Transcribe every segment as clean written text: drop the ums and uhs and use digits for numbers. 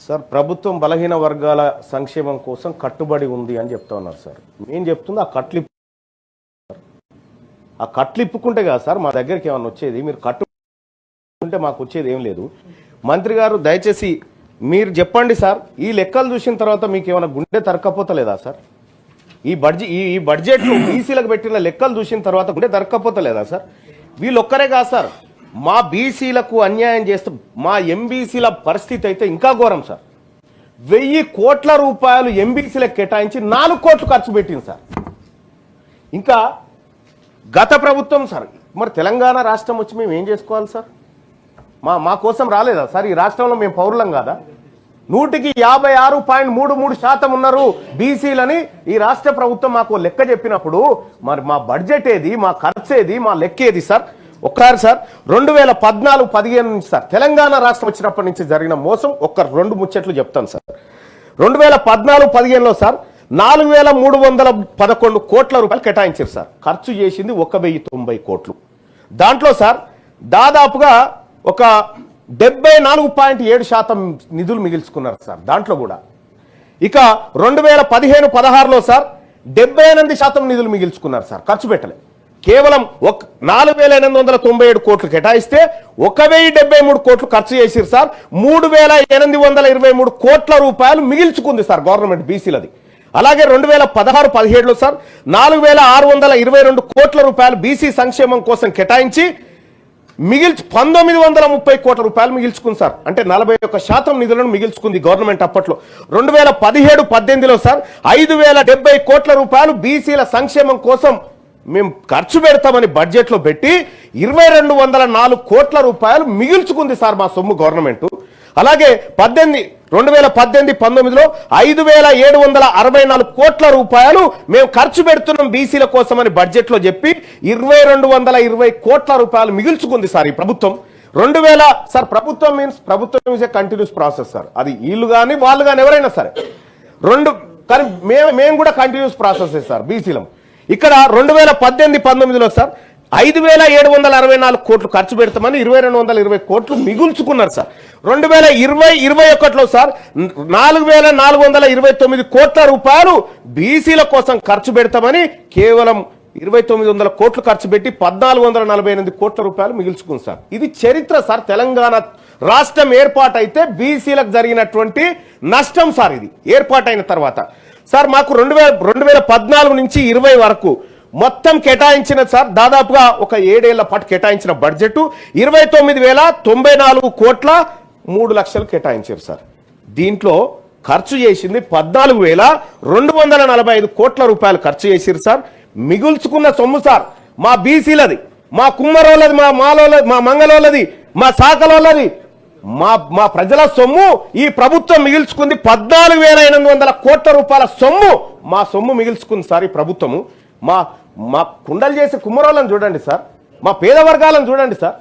Sir ప్రభుత్వం బలహీన వర్గాల సంక్షేమం కోసం కట్టుబడి ఉంది అని చెప్తా ఉన్నారు సార్. నేను చెప్తుంది ఆ కట్లిప్పుకుంటే కదా సార్ మా దగ్గరికి ఏమన్నా వచ్చేది. మీరు కట్టుకుంటే మాకు వచ్చేది ఏం లేదు. మంత్రి గారు దయచేసి మీరు చెప్పండి సార్, ఈ లెక్కలు చూసిన తర్వాత మీకు ఏమైనా గుండె తరకపోతలేదా సార్? ఈ బడ్జెట్ బీసీలకు పెట్టిన లెక్కలు చూసిన తర్వాత గుండె తరకపోతలేదా సార్? వీళ్ళు ఒక్కరే కాదు సార్, మా బీసీలకు అన్యాయం చేస్తూ మా ఎంబీసీల పరిస్థితి అయితే ఇంకా ఘోరం సార్. 1000 కోట్ల రూపాయలు ఎంబీసీలకు కేటాయించి 4 కోట్లు ఖర్చు పెట్టింది సార్. ఇంకా గత ప్రభుత్వం సార్, మరి తెలంగాణ రాష్ట్రం వచ్చి మేము ఏం చేసుకోవాలి సార్? మా కోసం రాలేదా సార్? ఈ రాష్ట్రంలో మేము పౌరులం కాదా? 156.33% ఉన్నారు బీసీలని ఈ రాష్ట్ర ప్రభుత్వం మాకు లెక్క చెప్పినప్పుడు మరి మా బడ్జెట్ ఏది, మా ఖర్చు ఏది, మా లెక్క ఏది సార్? ఒక్కసారి సార్ 2014-15 నుంచి సార్ తెలంగాణ రాష్ట్రం వచ్చినప్పటి నుంచి జరిగిన మోసం ఒక్క 2 ముచ్చట్లు చెప్తాను సార్. 2014-15లో సార్ 4311 కోట్ల రూపాయలు కేటాయించారు సార్. ఖర్చు చేసింది 1090 కోట్లు. దాంట్లో సార్ దాదాపుగా ఒక 74.7% నిధులు మిగిల్చుకున్నారు సార్. దాంట్లో కూడా ఇక 2015-16లో సార్ 78% నిధులు మిగిల్చుకున్నారు సార్. ఖర్చు పెట్టలే. కేవలం 4897 కోట్లు కేటాయిస్తే 1073 కోట్లు ఖర్చు చేసిరు సార్. 3823 కోట్ల రూపాయలు మిగిల్చుకుంది సార్ గవర్నమెంట్ బీసీలది. అలాగే 2016-17లో సార్ 4622 కోట్ల రూపాయలు బీసీ సంక్షేమం కోసం కేటాయించి 1930 కోట్ల రూపాయలు మిగిల్చుకుంది సార్. అంటే 41% నిధులను మిగిల్చుకుంది గవర్నమెంట్ అప్పట్లో. 2017-18లో సార్ 5070 కోట్ల రూపాయలు బీసీల సంక్షేమం కోసం మేము ఖర్చు పెడతామని బడ్జెట్ లో పెట్టి 2204 కోట్ల రూపాయలు మిగిల్చుకుంది సార్ మా సొమ్ము గవర్నమెంట్. అలాగే 2018-19లో 5764 కోట్ల రూపాయలు మేము ఖర్చు పెడుతున్నాం బీసీల కోసం అని బడ్జెట్ లో చెప్పి 2220 కోట్ల రూపాయలు మిగిల్చుకుంది సార్ ఈ ప్రభుత్వం. 2000 సార్ ప్రభుత్వం మీన్స్ ప్రభుత్వం is a continuous process sir. అది వీళ్ళు కానీ వాళ్ళు కానీ ఎవరైనా సరే కానీ మేము కూడా కంటిన్యూస్ ప్రాసెస్ సార్ బీసీలం. ఇక్కడ 2018-19లో సార్ 5764 కోట్లు ఖర్చు పెడతామని 2220 కోట్లు మిగుల్చుకున్నారు సార్. 2020-21లో సార్ 4429 కోట్ల రూపాయలు బీసీల కోసం ఖర్చు పెడతామని కేవలం 2900 కోట్లు ఖర్చు పెట్టి 1448 కోట్ల రూపాయలు మిగుల్చుకుంది సార్. ఇది చరిత్ర సార్. తెలంగాణ రాష్ట్రం ఏర్పాటైతే బీసీలకు జరిగినటువంటి నష్టం సార్. ఇది ఏర్పాటైన తర్వాత సార్ మాకు 2014 నుంచి 20 వరకు మొత్తం కేటాయించిన సార్ దాదాపుగా ఒక 7 ఏళ్ల పాటు కేటాయించిన బడ్జెట్ 29,094 కోట్ల 3 లక్షలు కేటాయించారు సార్. దీంట్లో ఖర్చు చేసింది 14,245 కోట్ల రూపాయలు ఖర్చు చేసిరు సార్. మిగుల్చుకున్న సొమ్ము సార్ మా బీసీలది, మా కుమ్మరోళ్ళది, మా మాలోళ్ళది, మా మంగళోళ్ళది, మా శాఖలోళ్ళది, మా ప్రజల సొమ్ము ఈ ప్రభుత్వం మిగిల్చుకుంది. 14,800 కోట్ల రూపాయల సొమ్ము మా సొమ్ము మిగిల్చుకుంది సార్ ఈ ప్రభుత్వము. మా కుండలు చేసే కుమ్మరోళ్ళని చూడండి సార్, మా పేద వర్గాలను చూడండి సార్.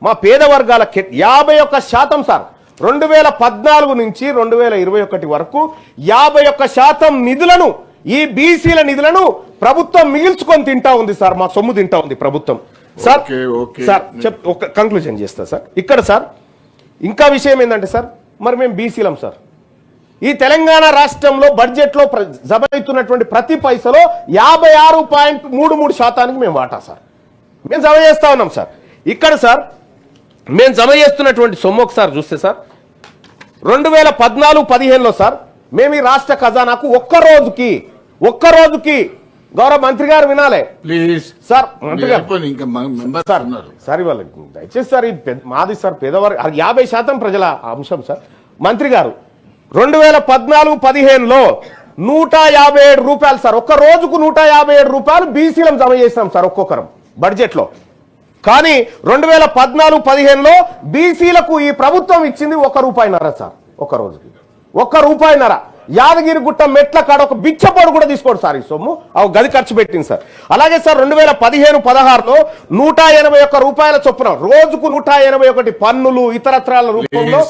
మా పేద వర్గాల 51% సార్ 2014 నుంచి 2021 వరకు 51% నిధులను ఈ బీసీల నిధులను ప్రభుత్వం మిగిల్చుకొని తింటా ఉంది సార్. మా సొమ్ము తింటా ఉంది ప్రభుత్వం సార్. సార్ కంక్లూజన్ చేస్తా సార్. ఇక్కడ సార్ ఇంకా విషయం ఏంటంటే సార్ మరి మేము బీసీలం సార్. ఈ తెలంగాణ రాష్ట్రంలో బడ్జెట్ లో జమ అవుతున్నటువంటి ప్రతి పైసలో 56.33% మేము వాటా సార్ మేము జమ చేస్తా ఉన్నాం సార్. ఇక్కడ సార్ మేము జమ చేస్తున్నటువంటి సొమ్ము ఒకసారి చూస్తే సార్ 2014-15లో సార్ మేము ఈ రాష్ట్ర ఖజానాకు ఒక్క రోజుకి గౌరవ మంత్రి గారు వినాలే ప్లీజ్ సార్. మంత్రి గారు సార్ ఇవాళ దయచేసి సార్ మాది సార్ పేదవారు 50% ప్రజల అంశం సార్. మంత్రి గారు 2014-15లో 157 రూపాయలు సార్ ఒక్క రోజుకు 157 రూపాయలు బీసీలం జమ చేసినాం సార్ ఒక్కొక్కరం బడ్జెట్ లో. కానీ 2014-15లో బీసీలకు ఈ ప్రభుత్వం ఇచ్చింది ₹1 సార్. ఒక్క రోజుకి ₹1. యాదగిరిగుట్ట మెట్ల కాడ ఒక బిచ్చపోడు కూడా తీసుకోడు సార్ ఈ సొమ్ము గది ఖర్చు పెట్టింది సార్. అలాగే సార్ 2015-16లో 181 రూపాయల చొప్పున రోజుకు 181 పన్నులు ఇతరత్రాల రూపంలో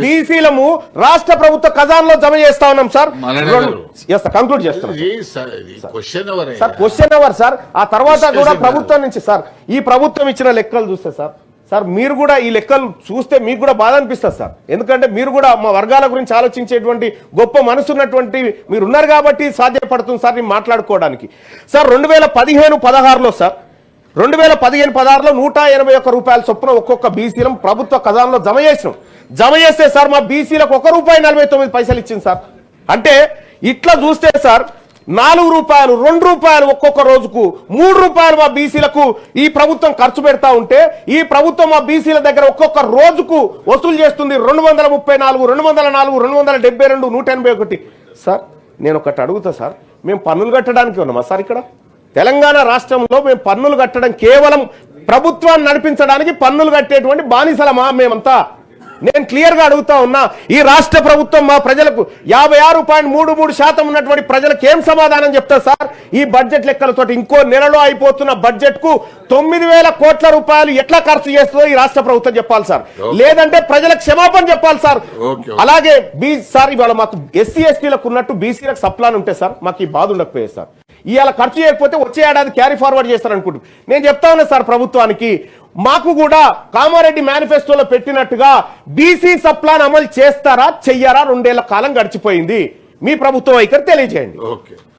బీసీలము రాష్ట్ర ప్రభుత్వ ఖజానాలో జమ చేస్తా ఉన్నాం సార్. కంక్లూడ్ చేస్తున్నాం సార్. Question hour sir. ఆ తర్వాత కూడా ప్రభుత్వం నుంచి సార్ ఈ ప్రభుత్వం ఇచ్చిన లెక్కలు చూస్తే సార్ సార్ మీరు కూడా ఈ లెక్కలు చూస్తే మీకు కూడా బాధ అనిపిస్తుంది సార్. ఎందుకంటే మీరు కూడా మా వర్గాల గురించి ఆలోచించేటువంటి గొప్ప మనసున్నటువంటి మీరు ఉన్నారు కాబట్టి సాధ్యపడుతుంది సార్ నేను మాట్లాడుకోవడానికి. సార్ 2015-16లో సార్ 2015-16లో 181 రూపాయల చొప్పున ఒక్కొక్క బీసీలం ప్రభుత్వ ఖజానాలో జమ చేస్తే సార్ మా బీసీలకు ₹1.49 ఇచ్చింది సార్. అంటే ఇట్లా చూస్తే సార్ 4 రూపాయలు 2 రూపాయలు ఒక్కొక్క రోజుకు 3 రూపాయలు మా బీసీలకు ఈ ప్రభుత్వం ఖర్చు పెడతా ఉంటే ఈ ప్రభుత్వం మా బీసీల దగ్గర ఒక్కొక్క రోజుకు వసూలు చేస్తుంది 234, 204, 272, 181. సార్ నేను ఒకటి అడుగుతా సార్, మేము పన్నులు కట్టడానికి ఉన్నామా సార్? ఇక్కడ తెలంగాణ రాష్ట్రంలో మేము పన్నులు కట్టడం కేవలం ప్రభుత్వాన్ని నడిపించడానికి పన్నులు కట్టేటువంటి బానిసలమా మేమంతా? నేను క్లియర్ గా అడుగుతా ఉన్నా. ఈ రాష్ట్ర ప్రభుత్వం మా ప్రజలకు 56.33% ఉన్నటువంటి ప్రజలకు ఏం సమాధానం చెప్తారు సార్? ఈ బడ్జెట్ లెక్కలతో ఇంకో నెలలో అయిపోతున్న బడ్జెట్ కు 9,000 కోట్ల రూపాయలు ఎట్లా ఖర్చు చేస్తుందో ఈ రాష్ట్ర ప్రభుత్వం చెప్పాలి సార్. లేదంటే ప్రజలకు క్షమాపణ చెప్పాలి సార్. అలాగే సార్ ఇవాళ మాకు ఎస్సీ ఎస్టీలకు ఉన్నట్టు బీసీలకు సప్లాన్ ఉంటే సార్ మాకు ఈ బాధ ఉండకపోయే సార్. ఇవాళ ఖర్చు చేయకపోతే వచ్చే ఏడాది క్యారీ ఫార్వర్డ్ చేస్తారు అనుకుంటున్నాను. నేను చెప్తా ఉన్నా సార్ ప్రభుత్వానికి, మాకు కూడా కామారెడ్డి మేనిఫెస్టోలో పెట్టినట్టుగా బీసీ సప్లాన్ అమలు చేస్తారా చెయ్యారా? 2 ఏళ్ల కాలం గడిచిపోయింది. మీ ప్రభుత్వ వైఖరి తెలియజేయండి.